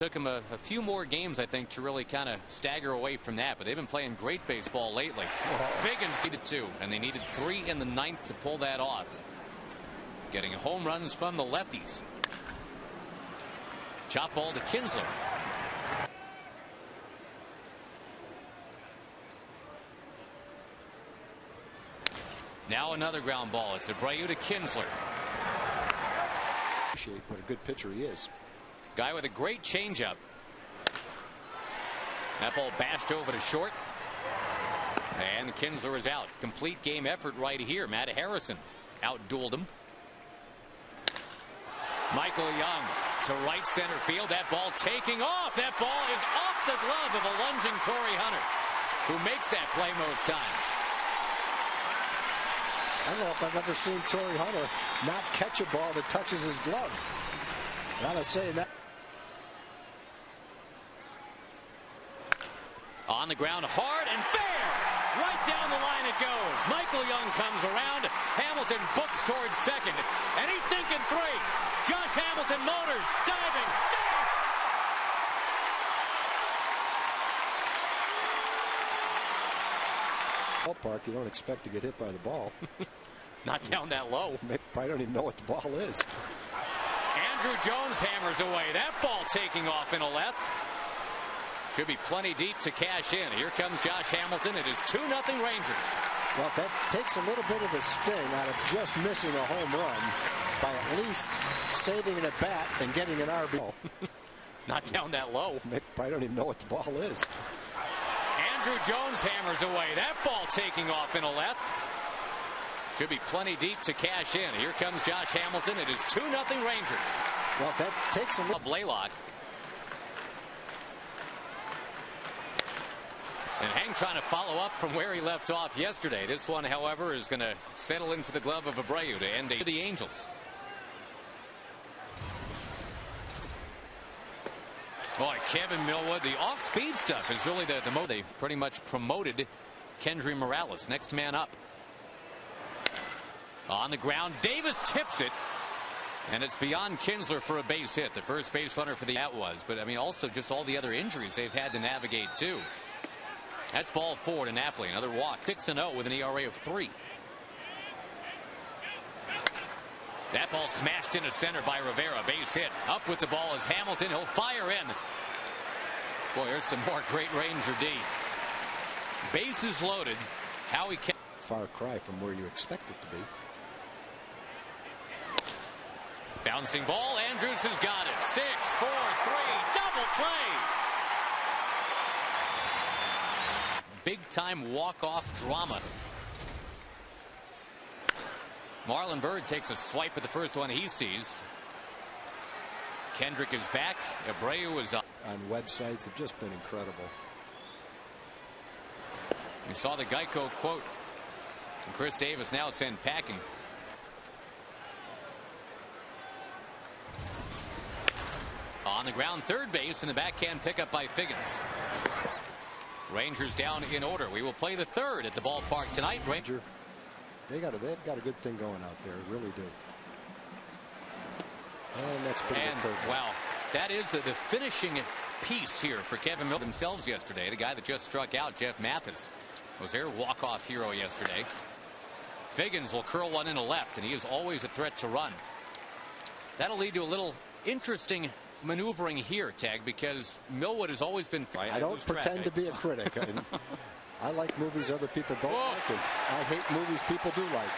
Took them a few more games, I think, to really kind of stagger away from that. But they've been playing great baseball lately. Figgins needed 2, and they needed 3 in the 9th to pull that off. Getting home runs from the lefties. Chop ball to Kinsler. Now another ground ball. It's Abreu to Kinsler. Appreciate what a good pitcher he is. Guy with a great changeup. That ball bashed over to short. And Kinsler is out. Complete game effort right here. Matt Harrison outdueled him. Michael Young to right center field. That ball taking off. That ball is off the glove of a lunging Torrey Hunter, who makes that play most times. I don't know if I've ever seen Torrey Hunter not catch a ball that touches his glove. And I'm saying that. On the ground, hard and fair. Right down the line it goes. Michael Young comes around. Hamilton books towards second. And he's thinking 3. Josh Hamilton motors. Diving. Safe! Ballpark, you don't expect to get hit by the ball. Not down that low. I don't even know what the ball is. Andrew Jones hammers away. That ball taking off in a left. Should be plenty deep to cash in. Here comes Josh Hamilton. It is 2-0 Rangers. Well, that takes a little bit of the sting out of just missing a home run by at least saving an at bat and getting an RBI. Not down that low. I don't even know what the ball is. Andrew Jones hammers away. That ball taking off in a left. Should be plenty deep to cash in. Here comes Josh Hamilton. It is 2-0 Rangers. Well, that takes a little. Blaylock. And Hang trying to follow up from where he left off yesterday. This one, however, is going to settle into the glove of Abreu to end the Angels. Boy, Kevin Millwood, the off-speed stuff is really the mode. They've pretty much promoted Kendry Morales. Next man up. On the ground, Davis tips it. And it's beyond Kinsler for a base hit. The first base runner for that was. But, I mean, also just all the other injuries they've had to navigate, too. That's ball 4 to Napoli. Another walk. 6-0 with an ERA of 3. That ball smashed into center by Rivera. Base hit. Up with the ball is Hamilton. He'll fire in. Boy, there's some more great Ranger D. Bases loaded. Howie can. Far cry from where you expect it to be. Bouncing ball. Andrews has got it. 6, 4, 3. Double play. Big-time walk-off drama. Marlon Byrd takes a swipe at the first one he sees. Kendrick is back. Abreu is up. On websites have just been incredible. You saw the Geico quote. And Chris Davis now sent packing. On the ground, third base, and the backhand pickup by Figgins. Rangers down in order. We will play the third at the ballpark tonight. Ranger, they've got a good thing going out there. Really do. And that's pretty good. Wow, that is the finishing piece here for Kevin Miller themselves yesterday. The guy that just struck out, Jeff Mathis, was their walk-off hero yesterday. Figgins will curl one into left, and he is always a threat to run. That'll lead to a little interesting maneuvering here, Tag, because Millwood has always been. I don't pretend to be a critic. I like movies other people don't like, and I hate movies people do like.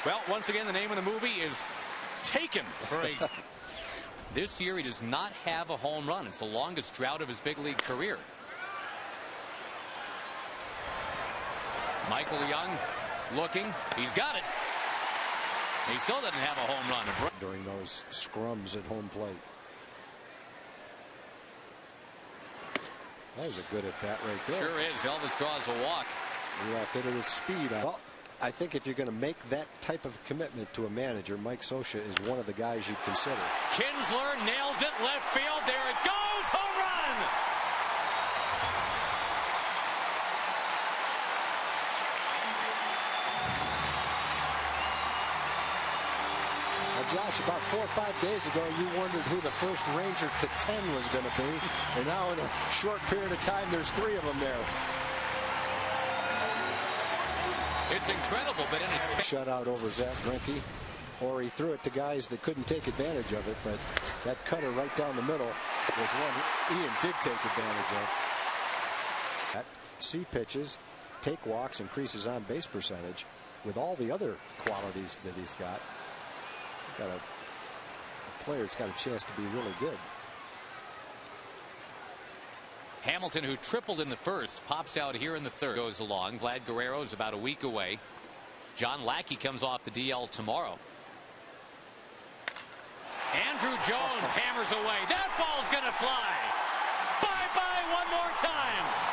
Well, once again, the name of the movie is Taken. This year, he does not have a home run. It's the longest drought of his big league career. Michael Young looking. He's got it. He still doesn't have a home run. During those scrums at home plate. That was a good at bat right there. Sure is. Elvis draws a walk. Leadoff hitter with speed. Well, I think if you're going to make that type of commitment to a manager, Mike Scioscia is one of the guys you'd consider. Kinsler nails it left field. There it goes. Home run. Josh Josh, about 4 or 5 days ago, you wondered who the first Ranger to 10 was going to be. And now in a short period of time, there's 3 of them there. It's incredible, but in a shutout over Zach Greinke, or he threw it to guys that couldn't take advantage of it. But that cutter right down the middle was one Ian did take advantage of. That C pitches, take walks, increases on base percentage. With all the other qualities that he's got a player that's got a chance to be really good. Hamilton, who tripled in the first, pops out here in the third. Goes along. Vlad Guerrero's about a week away. John Lackey comes off the DL tomorrow. Andrew Jones hammers away. That ball's going to fly. Bye-bye one more time.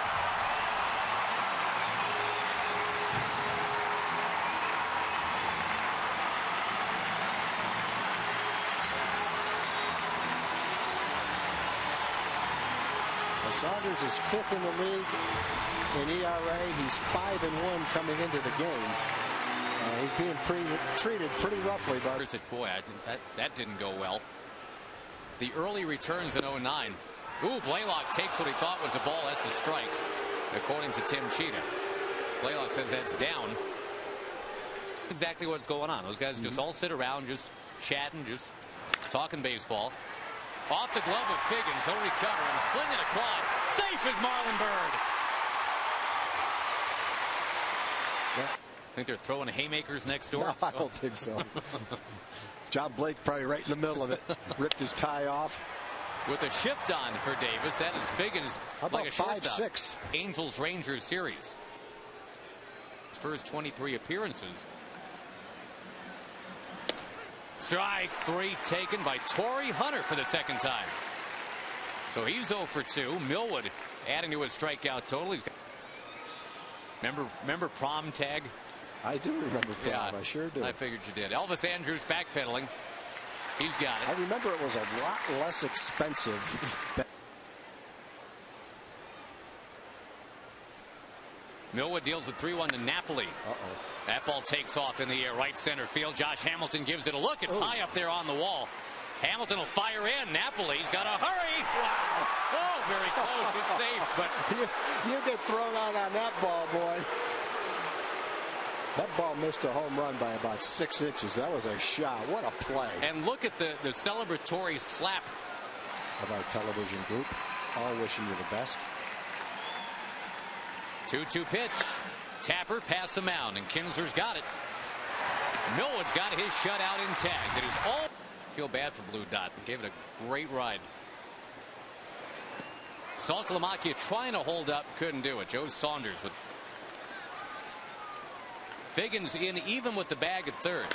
Saunders is 5th in the league in ERA. He's 5-1 coming into the game. He's being treated pretty roughly. But boy, that didn't go well. The early returns in 09. Ooh, Blaylock takes what he thought was a ball. That's a strike, according to Tim Cheetah. Blaylock says that's down. Exactly what's going on. Those guys just all sit around, just chatting, just talking baseball. Off the glove of Figgins, he'll recover and sling it across. Safe is Marlon Byrd. Yeah. Think they're throwing haymakers next door? No, I don't think so. John Blake probably right in the middle of it. Ripped his tie off. With a shift on for Davis, that is Figgins. How about like a 5-6? Angels-Rangers series. His first 23 appearances. Strike 3 taken by Torrey Hunter for the second time. So he's 0 for 2. Millwood adding to his strikeout total. He's got... Remember prom tag? I do remember prom. Yeah, I sure do. I figured you did. Elvis Andrews backpedaling. He's got it. I remember it was a lot less expensive. Millwood deals with 3-1 to Napoli. That ball takes off in the air, right center field. Josh Hamilton gives it a look. It's high up there on the wall. Hamilton will fire in. Napoli's got to hurry. Wow. Oh, very close. It's safe, but you get thrown out on that ball, boy. That ball missed a home run by about 6 inches. That was a shot. What a play. And look at the celebratory slap of our television group. All wishing you the best. 2-2 pitch. Tapper past the mound, and Kinsler's got it. Millwood's got his shutout intact. It is all. Feel bad for Blue Dot. Gave it a great ride. Saltalamacchia trying to hold up, couldn't do it. Joe Saunders with Figgins in even with the bag at third.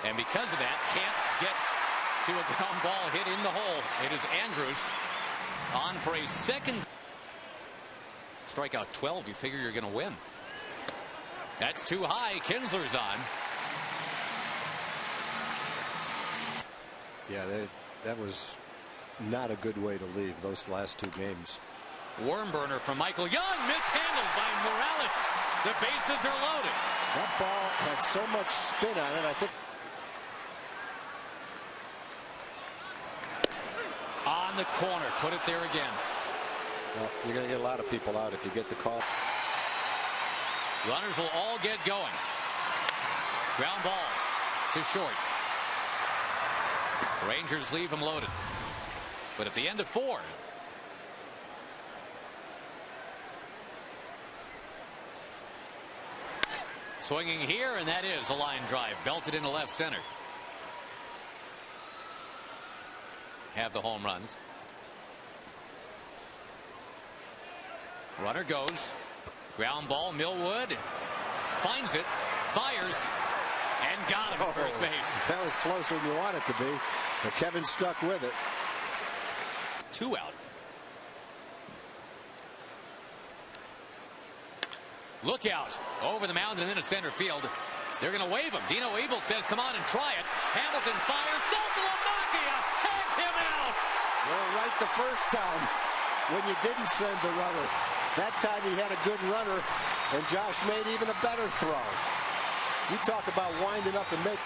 And because of that, can't get to a ground ball hit in the hole. It is Andrews on for a second. Strikeout 12, you figure you're going to win. That's too high. Kinsler's on. Yeah, that was not a good way to leave those last 2 games. Worm burner from Michael Young, mishandled by Morales. The bases are loaded. That ball had so much spin on it, I think. On the corner, put it there again. Well, you're going to get a lot of people out if you get the call. Runners will all get going. Ground ball to short. Rangers leave him loaded. But at the end of 4. Swinging here, and that is a line drive. Belted into left center. Have the home runs. Runner goes. Ground ball. Millwood finds it, fires, and got him at first base. That was closer than you want it to be, but Kevin stuck with it. 2 out. Look out over the mound and into center field. They're going to wave him. Dino Evil says, come on and try it. Hamilton fires. Saltalamacchia tags him out. Well, right the first time when you didn't send the runner. That time he had a good runner, and Josh made even a better throw. You talk about winding up and make.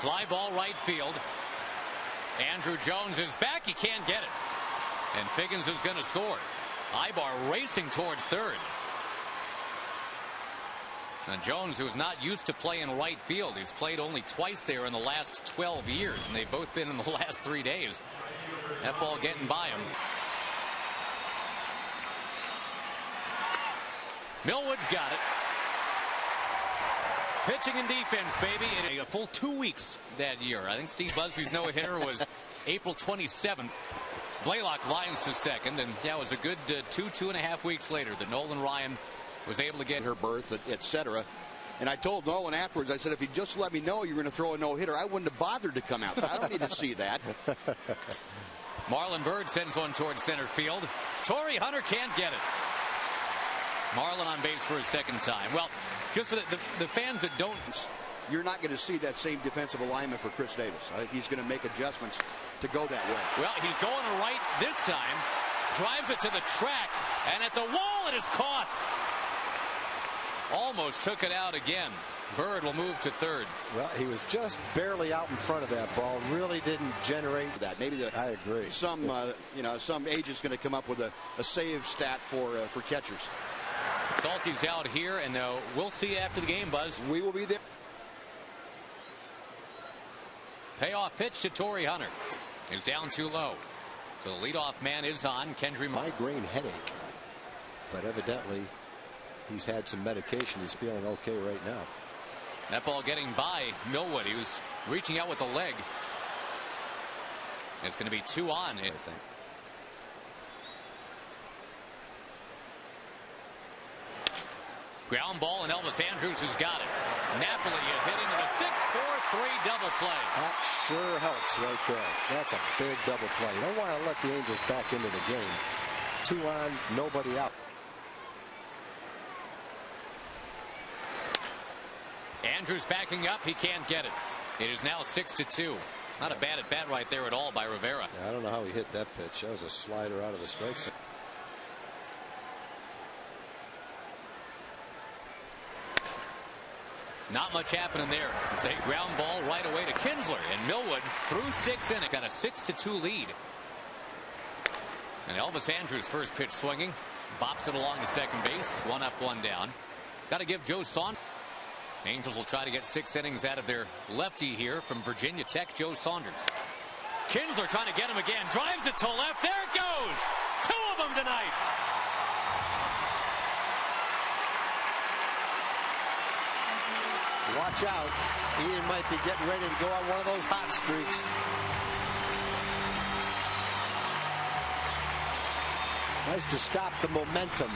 Fly ball right field. Andrew Jones is back. He can't get it. And Figgins is going to score. Ibar racing towards third. And Jones, who is not used to playing right field, he's played only twice there in the last 12 years, and they've both been in the last 3 days. That ball getting by him. Millwood's got it. Pitching and defense, baby. In a full 2 weeks that year. I think Steve Busby's no-hitter was April 27th. Blaylock lines to second, and that was a good 2.5 weeks later that Nolan Ryan was able to get her berth, etc. And I told Nolan afterwards, I said, if you just let me know you're going to throw a no-hitter, I wouldn't have bothered to come out. I don't need to see that. Marlon Byrd sends one towards center field. Torrey Hunter can't get it. Marlon on base for his second time. Well, just for the fans that don't, you're not going to see that same defensive alignment for Chris Davis. I think he's going to make adjustments to go that way. Well, he's going to right this time. Drives it to the track, and at the wall it is caught. Almost took it out again. Byrd will move to third. Well, he was just barely out in front of that ball. Really didn't generate that. Maybe I agree. Some some agent's going to come up with a save stat for catchers. Salty's out here, and we'll see after the game, Buzz. We will be there. Payoff pitch to Torrey Hunter. Is down too low. So the leadoff man is on. Kendry. Migraine headache. But evidently he's had some medication. He's feeling okay right now. That ball getting by Millwood. He was reaching out with the leg. It's going to be 2 on, I think. Ground ball, and Elvis Andrus has got it. Napoli is hitting to the 6-4-3 double play. That sure helps right there. That's a big double play. You don't want to let the Angels back into the game. 2 on, nobody out. Andrus backing up. He can't get it. It is now 6-2. Not a bad at bat right there at all by Rivera. Yeah, I don't know how he hit that pitch. That was a slider out of the strike zone. Not much happening there. It's a ground ball right away to Kinsler, and Millwood through 6 innings got a 6-2 lead. And Elvis Andrus first pitch swinging, bops it along to second base. 1 up, 1 down. Got to give Joe Saunders. Angels will try to get 6 innings out of their lefty here from Virginia Tech, Joe Saunders. Kinsler trying to get him again. Drives it to left. There it goes. 2 of them tonight. Watch out. Ian might be getting ready to go on one of those hot streaks. Nice to stop the momentum.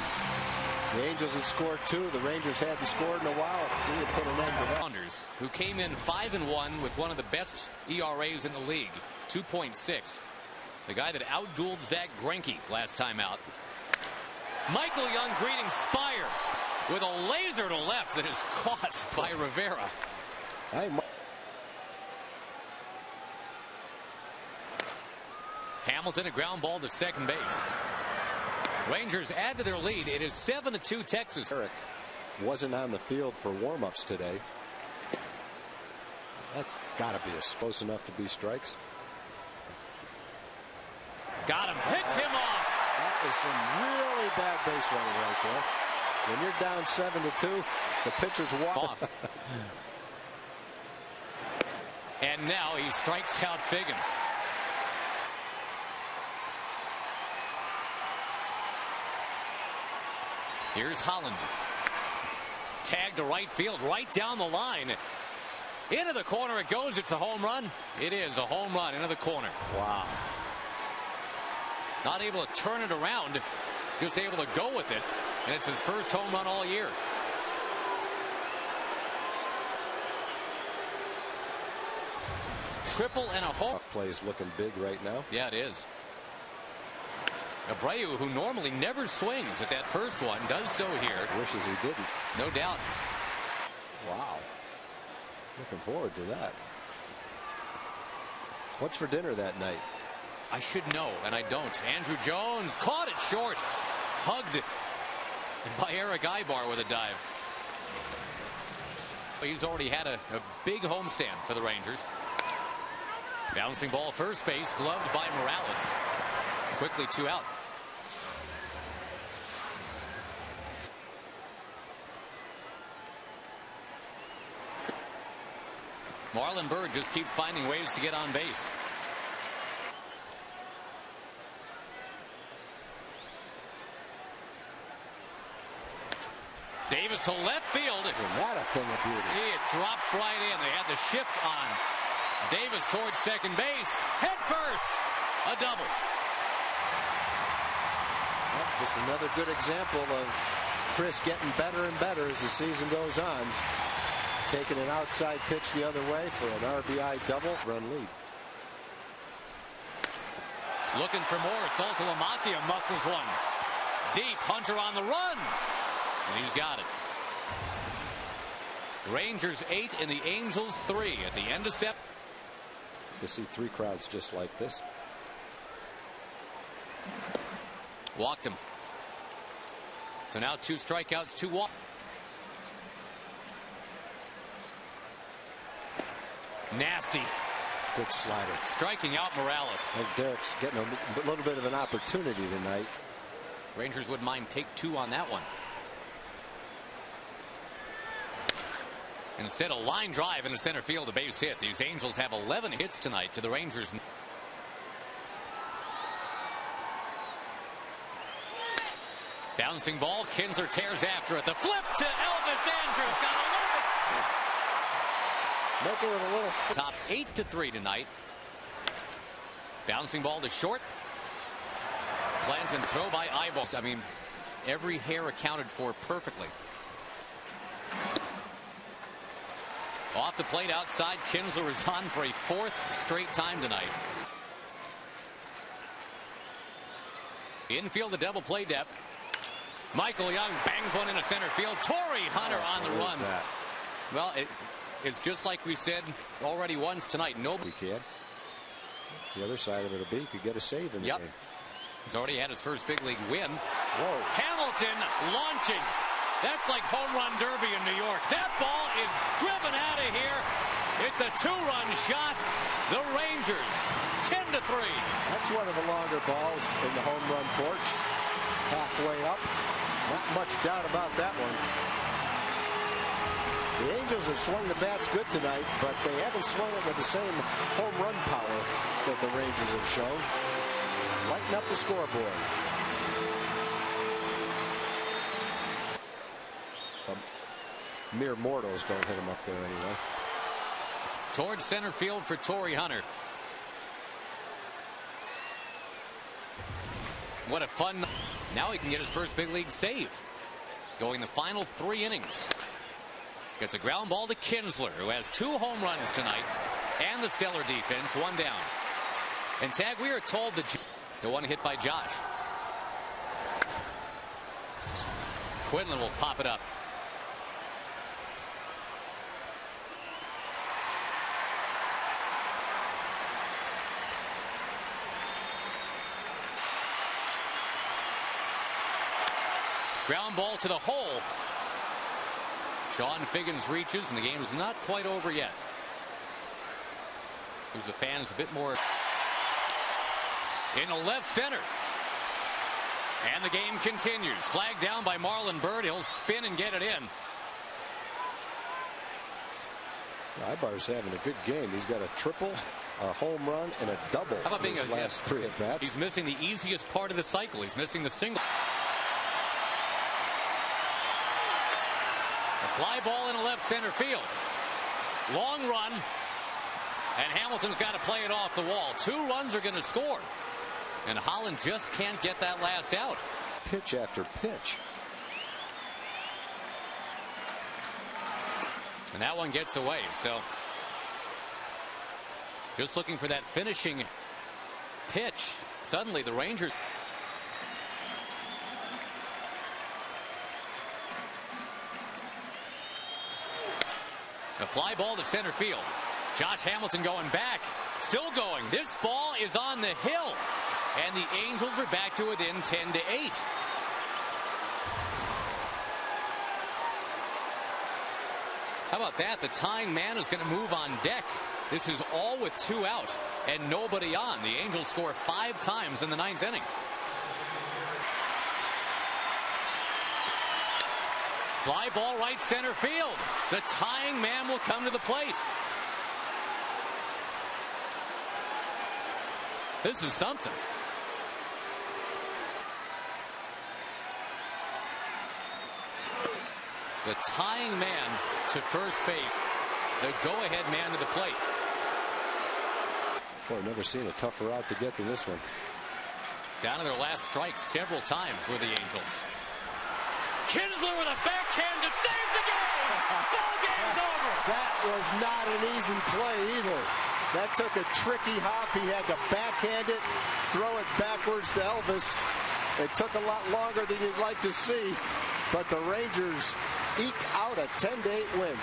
The Angels had scored 2. The Rangers hadn't scored in a while. He would put an end to that. Saunders, who came in 5-1 with one of the best ERAs in the league, 2.6. The guy that outdueled Zach Greinke last time out. Michael Young greeting Spire with a laser to left that is caught by Rivera. Hamilton, a ground ball to second base. Rangers add to their lead. It is 7-2 Texas. Eric wasn't on the field for warm-ups today. That got to be close enough to be strikes. Got him. Picked him off. That is some really bad base running right there. When you're down 7-2, the pitcher's off. And now he strikes out Figgins. Here's Holland. Tag to right field, right down the line. Into the corner it goes. It's a home run. It is a home run into the corner. Wow. Not able to turn it around. Just able to go with it. And it's his first home run all year. Triple and a home. Play is looking big right now. Yeah, it is. Abreu, who normally never swings at that first one, does so here. Wishes he didn't. No doubt. Wow. Looking forward to that. What's for dinner that night? I should know, and I don't. Andrew Jones caught it short. Hugged by Eric Ibar with a dive. He's already had a big homestand for the Rangers. Bouncing ball first base, gloved by Morales. Quickly 2 out. Marlon Byrd just keeps finding ways to get on base. Davis to left field. That a thing of beauty. It drops right in. They had the shift on. Davis towards second base. Head first. A double. Well, just another good example of Chris getting better and better as the season goes on. Taking an outside pitch the other way for an RBI double run lead. Looking for more. Saltalamacchia muscles one. Deep. Hunter on the run. And he's got it. Rangers 8 and the Angels 3 at the end of September. To see 3 crowds just like this. Walked him. So now 2 strikeouts, 2 walks. Nasty. Good slider. Striking out Morales. I think Derek's getting a little bit of an opportunity tonight. Rangers wouldn't mind take 2 on that one. And instead, a line drive into center field, a base hit. These Angels have 11 hits tonight to the Rangers. Bouncing ball. Kinsler tears after it. The flip to Elvis Andrus. Got a little bit. Make it with a little. Top 8-3 tonight. Bouncing ball to short. Plant and throw by eyeballs. I mean, every hair accounted for perfectly. Off the plate outside. Kinsler is on for a 4th straight time tonight. Infield, the double play depth. Michael Young bangs one into center field. Torrey Hunter on the run. Well, it's just like we said already once tonight. Nobody can. The other side of it will be could get a save in the game. He's already had his first big league win. Whoa. Hamilton launching. That's like home run derby in New York. That ball is driven out of here. It's a 2-run shot. The Rangers 10-3. That's one of the longer balls in the home run porch. Halfway up. Not much doubt about that one. The Angels have swung the bats good tonight, but they haven't swung it with the same home run power that the Rangers have shown. Lighten up the scoreboard. Mere mortals don't hit him up there anyway. Towards center field for Torrey Hunter. What a fun. Now he can get his first big league save. Going the final 3 innings. Gets a ground ball to Kinsler, who has 2 home runs tonight. And the stellar defense, 1 down. And Tag, we are told that the one hit by Josh. Quinlan will pop it up. Ground ball to the hole. Sean Figgins reaches, and the game is not quite over yet. Gives the fans a bit more. In the left center. And the game continues. Flagged down by Marlon Byrd. He'll spin and get it in. Ibar's having a good game. He's got a triple, a home run, and a double. How about being his last 3 at bats? He's missing the easiest part of the cycle. He's missing the single. A fly ball in the left center field. Long run. And Hamilton's got to play it off the wall. 2 runs are going to score. And Holland just can't get that last out. Pitch after pitch. And that one gets away. So just looking for that finishing pitch. Suddenly the Rangers. A fly ball to center field. Josh Hamilton going back. Still going. This ball is on the hill. And the Angels are back to within 10-8. How about that? The tying man is going to move on deck. This is all with 2 out and nobody on. The Angels score 5 times in the 9th inning. Fly ball right center field. The tying man will come to the plate. This is something. The tying man to first base. The go-ahead man to the plate. Boy, I've never seen a tougher route to get than this one. Down to their last strike several times were the Angels. Kinsler with a backhand to save the game. Ball game's over. That was not an easy play either. That took a tricky hop. He had to backhand it, throw it backwards to Elvis. It took a lot longer than you'd like to see, but the Rangers eke out a 10-8 win.